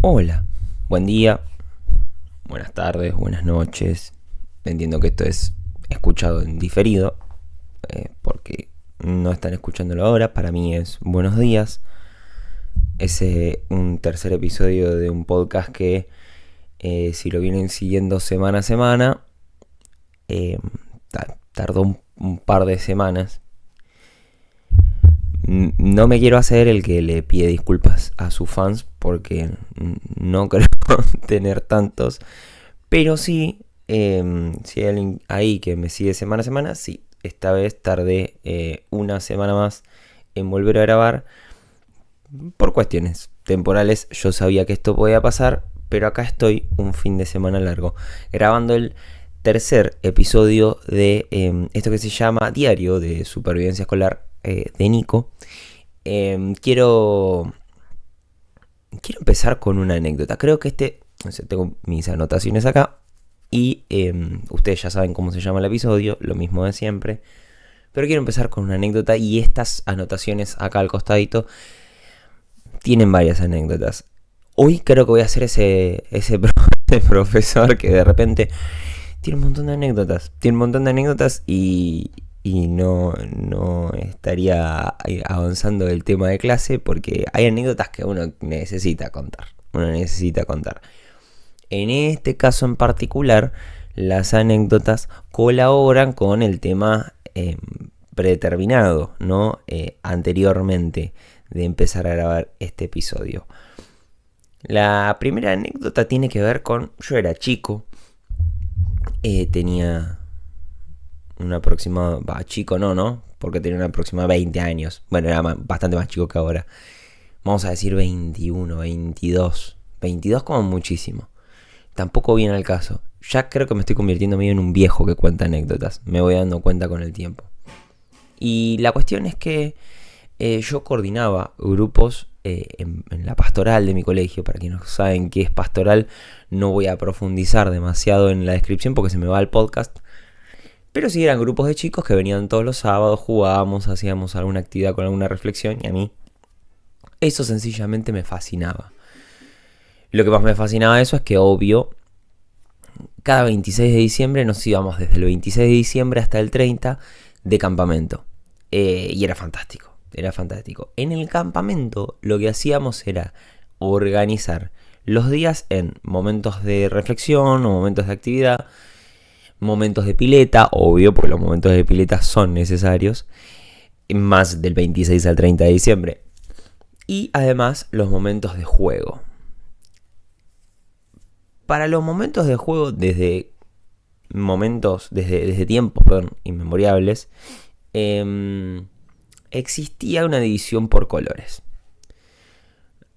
Hola, buen día, buenas tardes, buenas noches. Entiendo que esto es escuchado en diferido, porque no están escuchándolo ahora. Para mí es buenos días. Es un tercer episodio de un podcast que, si lo vienen siguiendo semana a semana, eh, tardó un par de semanas. No me quiero hacer el que le pide disculpas a sus fans porque no creo tener tantos. Pero sí, si hay alguien ahí que me sigue semana a semana, sí, esta vez tardé una semana más en volver a grabar por cuestiones temporales. Yo sabía que esto podía pasar, pero acá estoy un fin de semana largo, grabando el tercer episodio de esto que se llama Diario de Supervivencia Escolar de Nico. Quiero empezar con una anécdota. Creo que no sé, tengo mis anotaciones acá. Y ustedes ya saben cómo se llama el episodio, lo mismo de siempre. Pero quiero empezar con una anécdota y estas anotaciones acá al costadito tienen varias anécdotas. Hoy creo que voy a ser ese profesor que de repente tiene un montón de anécdotas. Tiene un montón de anécdotas y no estaría avanzando el tema de clase porque hay anécdotas que uno necesita contar. En este caso en particular, las anécdotas colaboran con el tema predeterminado, ¿no? Anteriormente de empezar a grabar este episodio. La primera anécdota tiene que ver con... Yo era chico, tenía una aproximada... chico no, porque tenía una aproximada 20 años. Bueno, era bastante más chico que ahora. Vamos a decir 21, 22. 22 como muchísimo. Tampoco viene al caso. Ya creo que me estoy convirtiendo medio en un viejo que cuenta anécdotas. Me voy dando cuenta con el tiempo. Y la cuestión es que yo coordinaba grupos en la pastoral de mi colegio. Para quienes no saben qué es pastoral, no voy a profundizar demasiado en la descripción porque se me va el podcast. Pero sí eran grupos de chicos que venían todos los sábados, jugábamos, hacíamos alguna actividad con alguna reflexión. Y a mí eso sencillamente me fascinaba. Lo que más me fascinaba de eso es que, obvio, cada 26 de diciembre nos íbamos desde el 26 de diciembre hasta el 30 de campamento. Y era fantástico. En el campamento lo que hacíamos era organizar los días en momentos de reflexión o momentos de actividad, momentos de pileta, obvio, porque los momentos de pileta son necesarios, más del 26 al 30 de diciembre. Y además los momentos de juego. Para los momentos de juego, desde tiempos inmemorables, existía una división por colores.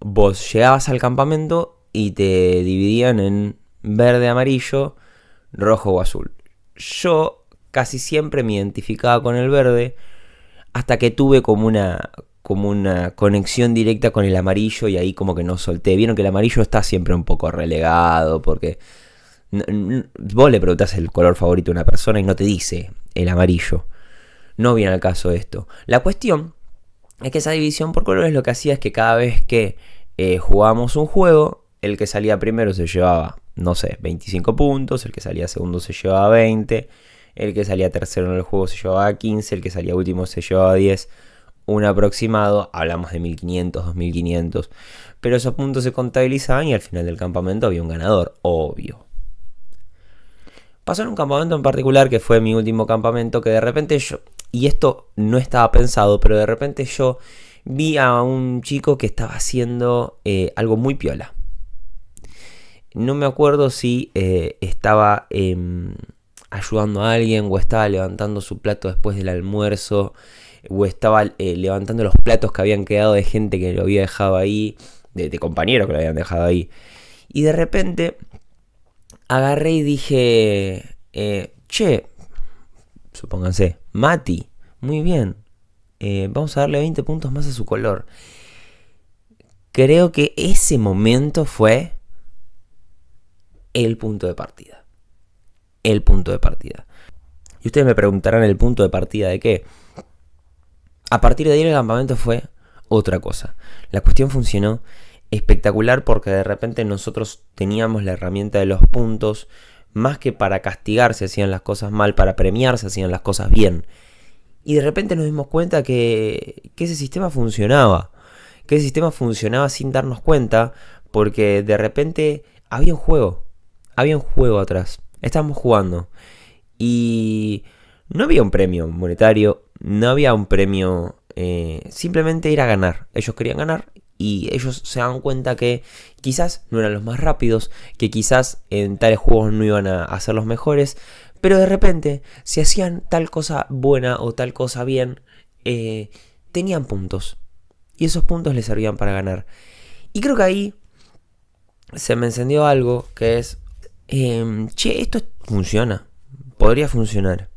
Vos llegabas al campamento y te dividían en verde, amarillo, rojo o azul. Yo casi siempre me identificaba con el verde hasta que tuve como una conexión directa con el amarillo y ahí como que no solté. Vieron que el amarillo está siempre un poco relegado porque vos le preguntás el color favorito a una persona y no te dice el amarillo. No viene al caso esto. La cuestión es que esa división por colores lo que hacía es que cada vez que jugábamos un juego, el que salía primero se llevaba, no sé, 25 puntos, el que salía segundo se llevaba 20, el que salía tercero en el juego se llevaba 15, el que salía último se llevaba 10. Un aproximado, hablamos de 1500, 2500, pero esos puntos se contabilizaban y al final del campamento había un ganador, obvio. Pasó en un campamento en particular que fue mi último campamento que de repente yo, y esto no estaba pensado, pero de repente yo vi a un chico que estaba haciendo algo muy piola. No me acuerdo si estaba ayudando a alguien o estaba levantando su plato después del almuerzo o estaba levantando los platos que habían quedado de gente que lo había dejado ahí, de compañeros que lo habían dejado ahí. Y de repente agarré y dije, che, supónganse, Mati, muy bien, vamos a darle 20 puntos más a su color. Creo que ese momento fue el punto de partida. Y ustedes me preguntarán el punto de partida de qué. A partir de ahí el campamento fue otra cosa. La cuestión funcionó espectacular porque de repente nosotros teníamos la herramienta de los puntos más que para castigar si hacían las cosas mal, para premiar si hacían las cosas bien. Y de repente nos dimos cuenta que ese sistema funcionaba. Que ese sistema funcionaba sin darnos cuenta porque de repente había un juego. Había un juego atrás. Estábamos jugando. Y no había un premio monetario. No había un premio... simplemente era ganar. Ellos querían ganar. Y ellos se dan cuenta que quizás no eran los más rápidos. Que quizás en tales juegos no iban a ser los mejores. Pero de repente, si hacían tal cosa buena o tal cosa bien, tenían puntos. Y esos puntos les servían para ganar. Y creo que ahí se me encendió algo que es... che, esto funciona. Podría funcionar.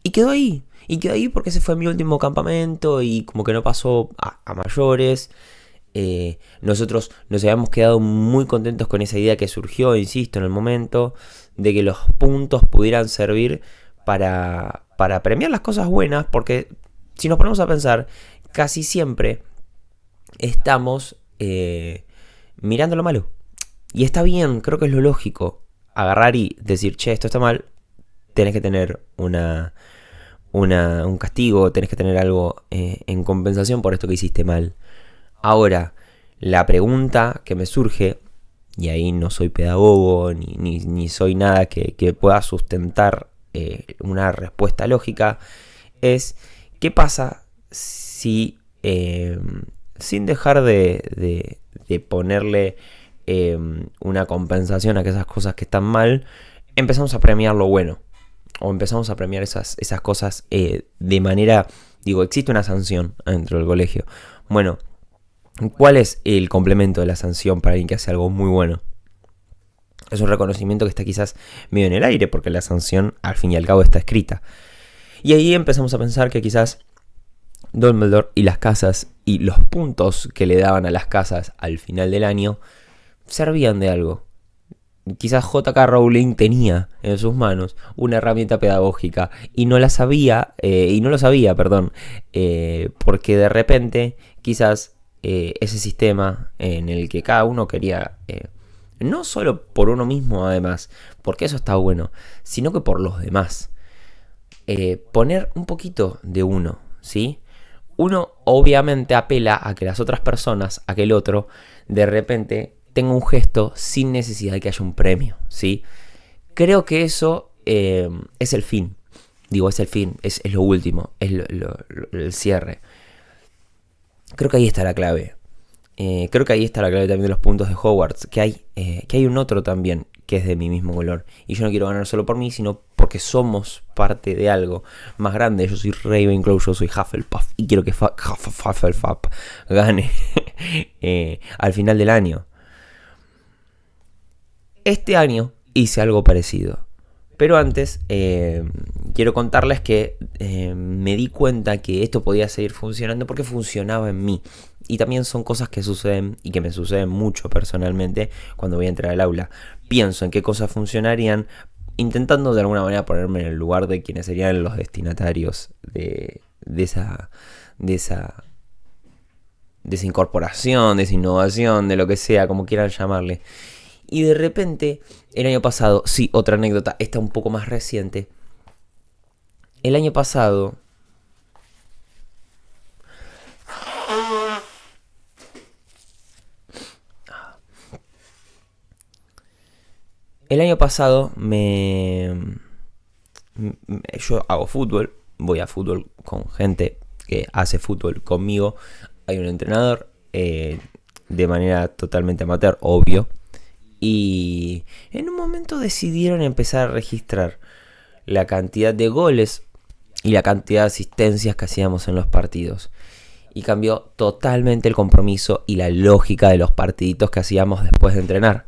Y quedó ahí. Y quedó ahí porque ese fue mi último campamento y como que no pasó a mayores. Nosotros nos habíamos quedado muy contentos con esa idea que surgió, insisto, en el momento de que los puntos pudieran servir para premiar las cosas buenas, porque si nos ponemos a pensar, casi siempre estamos mirando lo malo. Y está bien, creo que es lo lógico, agarrar y decir, che, esto está mal, tenés que tener un castigo, tenés que tener algo en compensación por esto que hiciste mal. Ahora, la pregunta que me surge, y ahí no soy pedagogo ni soy nada que pueda sustentar una respuesta lógica, es ¿qué pasa si sin dejar de ponerle una compensación a esas cosas que están mal, empezamos a premiar lo bueno? O empezamos a premiar esas cosas de manera... Digo, existe una sanción dentro del colegio. Bueno, ¿cuál es el complemento de la sanción para alguien que hace algo muy bueno? Es un reconocimiento que está quizás medio en el aire, porque la sanción al fin y al cabo está escrita. Y ahí empezamos a pensar que quizás Dumbledore y las casas y los puntos que le daban a las casas al final del año servían de algo. Quizás J.K. Rowling tenía en sus manos una herramienta pedagógica y no la sabía, porque de repente quizás ese sistema en el que cada uno quería, no solo por uno mismo además, porque eso está bueno, sino que por los demás, poner un poquito de uno, ¿sí? Uno obviamente apela a que las otras personas, a que el otro, de repente tenga un gesto sin necesidad de que haya un premio, ¿sí? Creo que eso es el fin. Digo, es el fin, es lo último, es el cierre. Creo que ahí está la clave. Creo que ahí está la clave también de los puntos de Hogwarts. Que hay un otro también que es de mi mismo color. Y yo no quiero ganar solo por mí, sino porque somos parte de algo más grande. Yo soy Ravenclaw, yo soy Hufflepuff. Y quiero que Hufflepuff gane al final del año. Este año hice algo parecido. Pero antes quiero contarles que me di cuenta que esto podía seguir funcionando porque funcionaba en mí. Y también son cosas que suceden y que me suceden mucho personalmente cuando voy a entrar al aula. Pienso en qué cosas funcionarían, intentando de alguna manera ponerme en el lugar de quienes serían los destinatarios de esa incorporación, de esa innovación, de lo que sea, como quieran llamarle. Y de repente, el año pasado, sí, otra anécdota, esta un poco más reciente. El año pasado... yo hago fútbol, voy a fútbol con gente que hace fútbol conmigo. Hay un entrenador de manera totalmente amateur, obvio. Y en un momento decidieron empezar a registrar la cantidad de goles y la cantidad de asistencias que hacíamos en los partidos. Y cambió totalmente el compromiso y la lógica de los partiditos que hacíamos después de entrenar.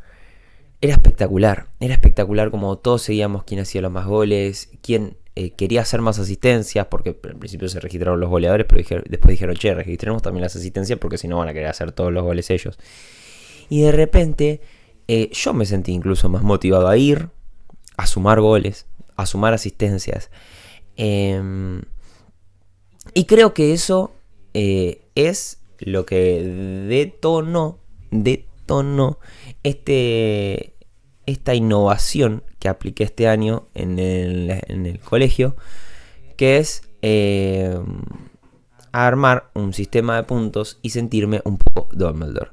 Era espectacular como todos seguíamos quién hacía los más goles, quién quería hacer más asistencias, porque al principio se registraron los goleadores, pero después dijeron, che, registremos también las asistencias porque si no van a querer hacer todos los goles ellos. Y de repente yo me sentí incluso más motivado a ir, a sumar goles, a sumar asistencias. Y creo que eso es lo que detonó detonó esta innovación que apliqué este año en el colegio, que es armar un sistema de puntos y sentirme un poco Dumbledore.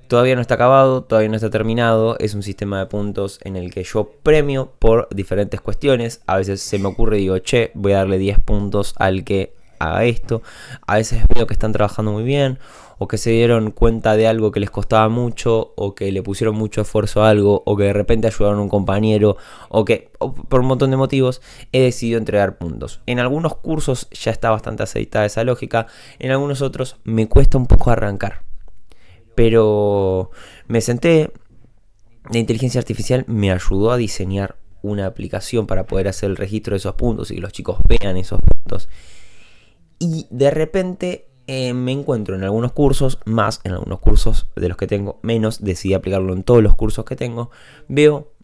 Todavía no está acabado, todavía no está terminado. Es un sistema de puntos en el que yo premio por diferentes cuestiones. A veces se me ocurre y digo, che, voy a darle 10 puntos al que haga esto. A veces veo que están trabajando muy bien, o que se dieron cuenta de algo que les costaba mucho, o que le pusieron mucho esfuerzo a algo, o que de repente ayudaron a un compañero, o por un montón de motivos he decidido entregar puntos. En algunos cursos ya está bastante aceitada esa lógica, en algunos otros me cuesta un poco arrancar. Pero me senté, la inteligencia artificial me ayudó a diseñar una aplicación para poder hacer el registro de esos puntos y que los chicos vean esos puntos. Y de repente me encuentro en algunos cursos, más en algunos cursos de los que tengo, menos, decidí aplicarlo en todos los cursos que tengo, veo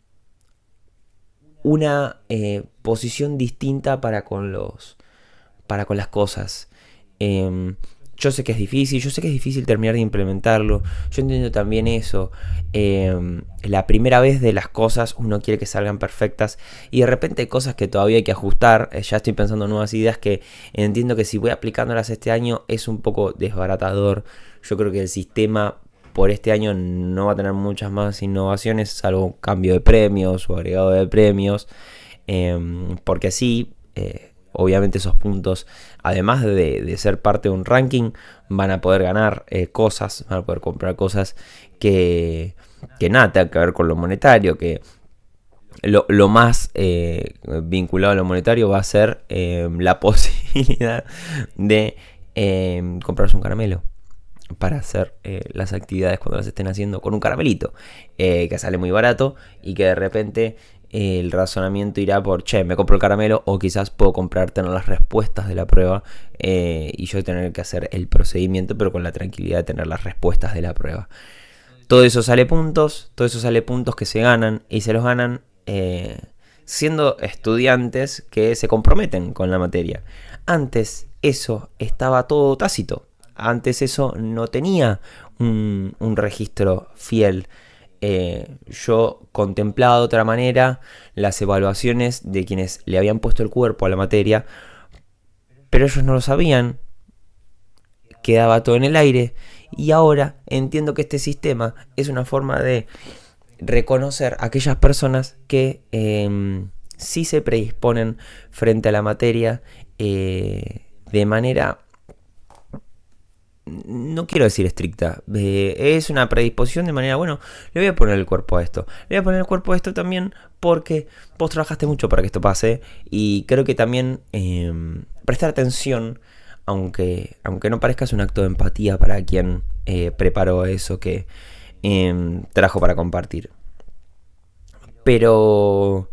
una posición distinta para con las cosas. Yo sé que es difícil terminar de implementarlo. Yo entiendo también eso. La primera vez de las cosas uno quiere que salgan perfectas y de repente hay cosas que todavía hay que ajustar. Ya estoy pensando en nuevas ideas que entiendo que si voy aplicándolas este año es un poco desbaratador. Yo creo que el sistema por este año no va a tener muchas más innovaciones, salvo un cambio de premios o agregado de premios. Porque sí... obviamente esos puntos, además de ser parte de un ranking, van a poder ganar cosas, van a poder comprar cosas que nada tengan que ver con lo monetario, que lo más vinculado a lo monetario va a ser la posibilidad de comprarse un caramelo para hacer las actividades cuando las estén haciendo con un caramelito, que sale muy barato y que de repente... el razonamiento irá por, che, me compro el caramelo, o quizás puedo tener las respuestas de la prueba y yo tener que hacer el procedimiento, pero con la tranquilidad de tener las respuestas de la prueba. Todo eso sale puntos que se ganan, y se los ganan siendo estudiantes que se comprometen con la materia. Antes eso estaba todo tácito, antes eso no tenía un registro fiel. Yo contemplaba de otra manera las evaluaciones de quienes le habían puesto el cuerpo a la materia, pero ellos no lo sabían, quedaba todo en el aire, y ahora entiendo que este sistema es una forma de reconocer a aquellas personas que sí se predisponen frente a la materia de manera... no quiero decir estricta, es una predisposición de manera, bueno, le voy a poner el cuerpo a esto. Le voy a poner el cuerpo a esto también porque vos trabajaste mucho para que esto pase. Y creo que también prestar atención, aunque no parezca, es un acto de empatía para quien preparó eso que trajo para compartir. Pero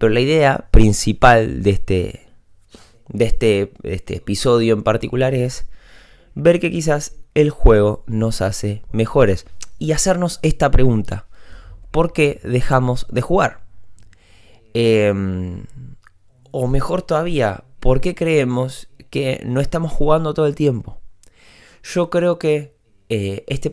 la idea principal de este episodio en particular es ver que quizás el juego nos hace mejores y hacernos esta pregunta: ¿por qué dejamos de jugar? O mejor todavía, ¿por qué creemos que no estamos jugando todo el tiempo? Yo creo que este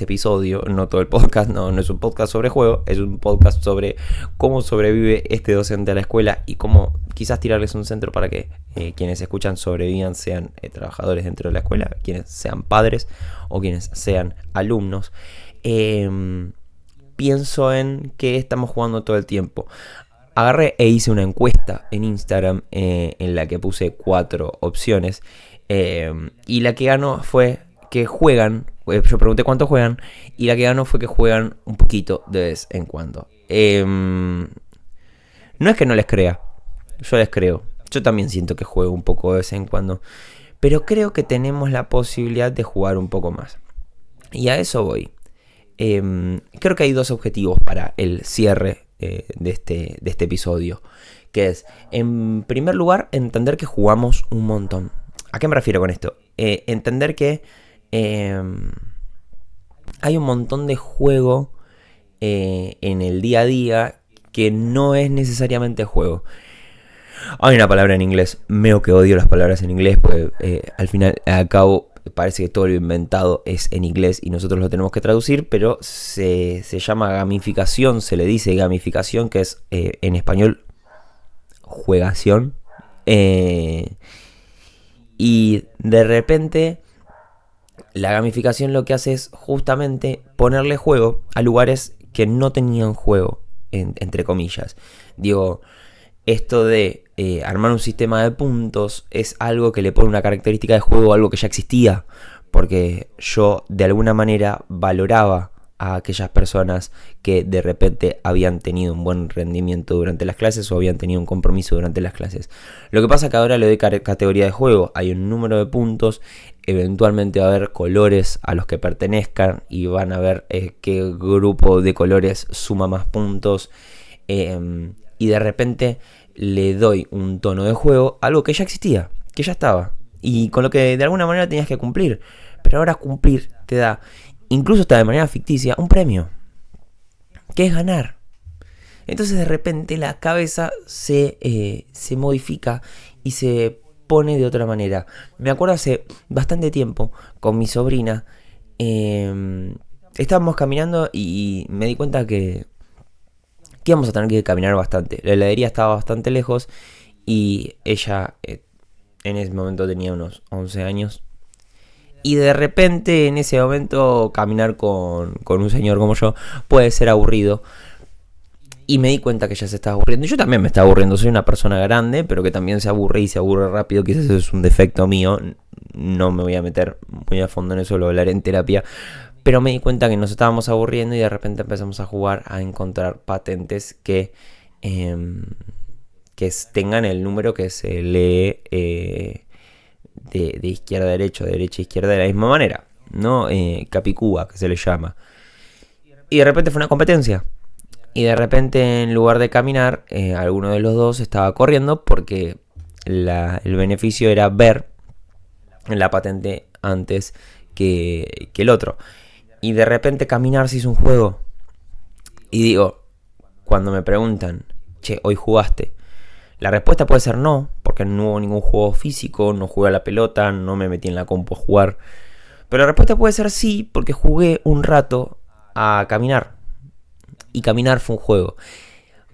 episodio, no todo el podcast, no es un podcast sobre juego, es un podcast sobre cómo sobrevive este docente a la escuela y cómo quizás tirarles un centro para que quienes escuchan sobrevivan, sean trabajadores dentro de la escuela, quienes sean padres o quienes sean alumnos. Pienso en que estamos jugando todo el tiempo. Agarré e hice una encuesta en Instagram en la que puse 4 opciones y la que ganó fue que juegan. Yo pregunté cuánto juegan y la que ganó fue que juegan un poquito de vez en cuando. No es que no les crea, yo les creo. Yo también siento que juego un poco de vez en cuando, pero creo que tenemos la posibilidad de jugar un poco más. Y a eso voy. Creo que hay 2 objetivos para el cierre de este episodio, que es, en primer lugar, entender que jugamos un montón. ¿A qué me refiero con esto? Entender que hay un montón de juego en el día a día que no es necesariamente juego. Hay una palabra en inglés, meo que odio las palabras en inglés, porque al final, al cabo, parece que todo lo inventado es en inglés y nosotros lo tenemos que traducir, pero se llama gamificación, se le dice gamificación, que es en español juegación. Y de repente la gamificación lo que hace es justamente ponerle juego a lugares que no tenían juego, entre comillas. Digo, esto de armar un sistema de puntos es algo que le pone una característica de juego a algo que ya existía, porque yo de alguna manera valoraba a aquellas personas que de repente habían tenido un buen rendimiento durante las clases o habían tenido un compromiso durante las clases. Lo que pasa es que ahora le doy categoría de juego, hay un número de puntos, eventualmente va a haber colores a los que pertenezcan y van a ver qué grupo de colores suma más puntos, y de repente le doy un tono de juego, algo que ya existía, que ya estaba, y con lo que de alguna manera tenías que cumplir. Pero ahora cumplir te da, incluso hasta de manera ficticia, un premio, que es ganar. Entonces de repente la cabeza se modifica y se pone de otra manera. Me acuerdo hace bastante tiempo con mi sobrina, estábamos caminando y me di cuenta que íbamos a tener que caminar bastante. La heladería estaba bastante lejos y ella en ese momento tenía unos 11 años. Y de repente en ese momento caminar con un señor como yo puede ser aburrido. Y me di cuenta que ella se estaba aburriendo. Yo también me estaba aburriendo. Soy una persona grande, pero que también se aburre y se aburre rápido. Quizás eso es un defecto mío. No me voy a meter muy a fondo en eso, lo hablaré en terapia. Pero me di cuenta que nos estábamos aburriendo y de repente empezamos a jugar a encontrar patentes que tengan el número que se lee de izquierda a derecha, de derecha a izquierda de la misma manera, ¿no? Capicúa, que se le llama. Y de repente fue una competencia. Y de repente, en lugar de caminar, alguno de los dos estaba corriendo porque el beneficio era ver la patente antes que el otro. Y de repente caminar se hizo un juego. Y digo, cuando me preguntan, che, ¿hoy jugaste? La respuesta puede ser no, porque no hubo ningún juego físico, no jugué a la pelota, no me metí en la compu a jugar. Pero la respuesta puede ser sí, porque jugué un rato a caminar. Y caminar fue un juego.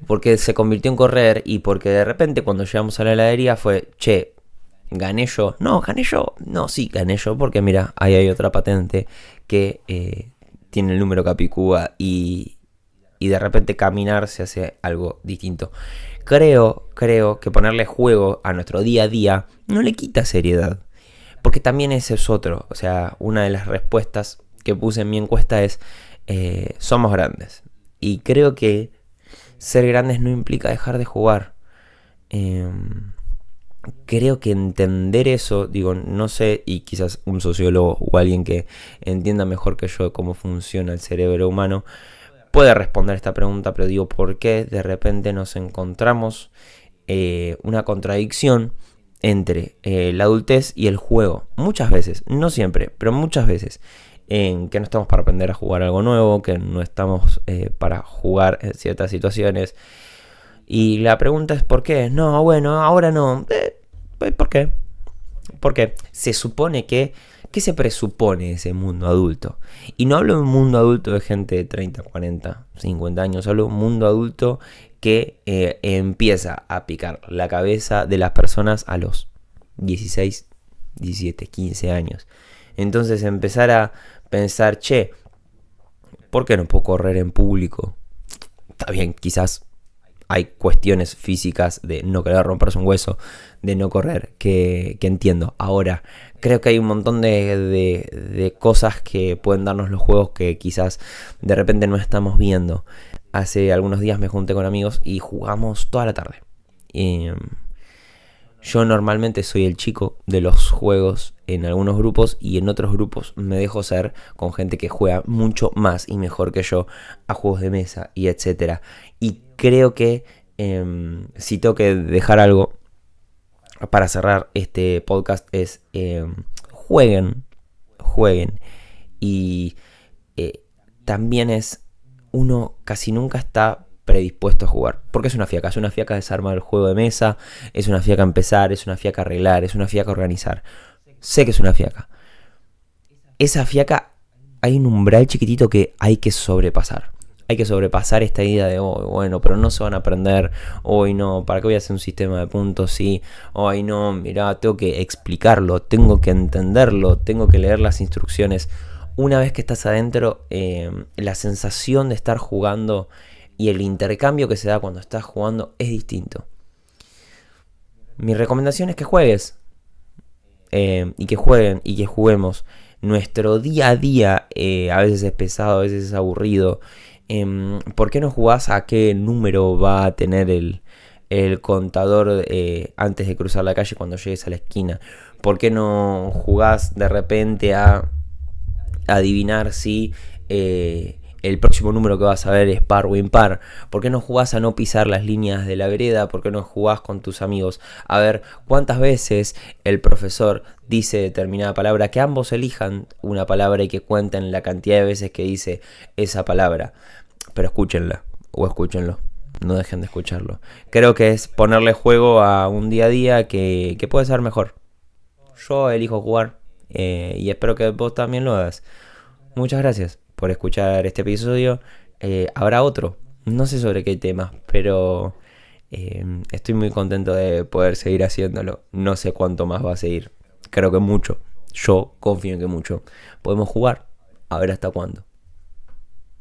Porque se convirtió en correr y porque de repente cuando llegamos a la heladería fue, che, ¿gané yo? No, ¿gané yo? No, sí, gané yo porque mira, ahí hay otra patente que tiene el número Capicúa y de repente caminar se hace algo distinto. Creo que ponerle juego a nuestro día a día no le quita seriedad. Porque también ese es otro. O sea, una de las respuestas que puse en mi encuesta es, somos grandes. Y creo que ser grandes no implica dejar de jugar. Creo que entender eso, digo, no sé, y quizás un sociólogo o alguien que entienda mejor que yo cómo funciona el cerebro humano puede responder esta pregunta, pero digo, ¿por qué de repente nos encontramos una contradicción entre la adultez y el juego? Muchas veces, no siempre, pero muchas veces, en que no estamos para aprender a jugar algo nuevo, que no estamos para jugar en ciertas situaciones. Y la pregunta es ¿por qué? No, bueno, ahora no. ¿Por qué? Porque se supone que... ¿Qué se presupone ese mundo adulto? Y no hablo de un mundo adulto de gente de 30, 40, 50 años. Hablo de un mundo adulto que empieza a picar la cabeza de las personas a los 16, 17, 15 años. Entonces empezar a pensar, che, ¿por qué no puedo correr en público? Está bien, quizás hay cuestiones físicas de no querer romperse un hueso, de no correr, que entiendo. Ahora, creo que hay un montón de cosas que pueden darnos los juegos que quizás de repente no estamos viendo. Hace algunos días me junté con amigos y jugamos toda la tarde. Yo normalmente soy el chico de los juegos en algunos grupos y en otros grupos me dejo ser con gente que juega mucho más y mejor que yo a juegos de mesa y etcétera. Y creo que si tengo que dejar algo para cerrar este podcast es jueguen. Y también es, uno casi nunca está predispuesto a jugar, porque es una fiaca desarmar el juego de mesa, es una fiaca empezar, es una fiaca arreglar, es una fiaca organizar. Sé que es una fiaca, esa fiaca, hay un umbral chiquitito que hay que sobrepasar. Hay que sobrepasar esta idea de, oh, bueno, pero no se van a aprender, hoy no, ¿para qué voy a hacer un sistema de puntos? Sí, hoy no, mirá, tengo que explicarlo, tengo que entenderlo, tengo que leer las instrucciones. Una vez que estás adentro, la sensación de estar jugando y el intercambio que se da cuando estás jugando es distinto. Mi recomendación es que juegues, y que jueguen y que juguemos. Nuestro día a día a veces es pesado, a veces es aburrido. ¿Por qué no jugás a qué número va a tener el contador antes de cruzar la calle cuando llegues a la esquina? ¿Por qué no jugás de repente a adivinar si el próximo número que vas a ver es par o impar? ¿Por qué no jugás a no pisar las líneas de la vereda? ¿Por qué no jugás con tus amigos a ver cuántas veces el profesor dice determinada palabra? Que ambos elijan una palabra y que cuenten la cantidad de veces que dice esa palabra. Pero escúchenla o escúchenlo. No dejen de escucharlo. Creo que es ponerle juego a un día a día que puede ser mejor. Yo elijo jugar y espero que vos también lo hagas. Muchas gracias por escuchar este episodio. Habrá otro, no sé sobre qué tema, pero estoy muy contento de poder seguir haciéndolo. No sé cuánto más va a seguir. Creo que mucho. Yo confío en que mucho. Podemos jugar, a ver hasta cuándo.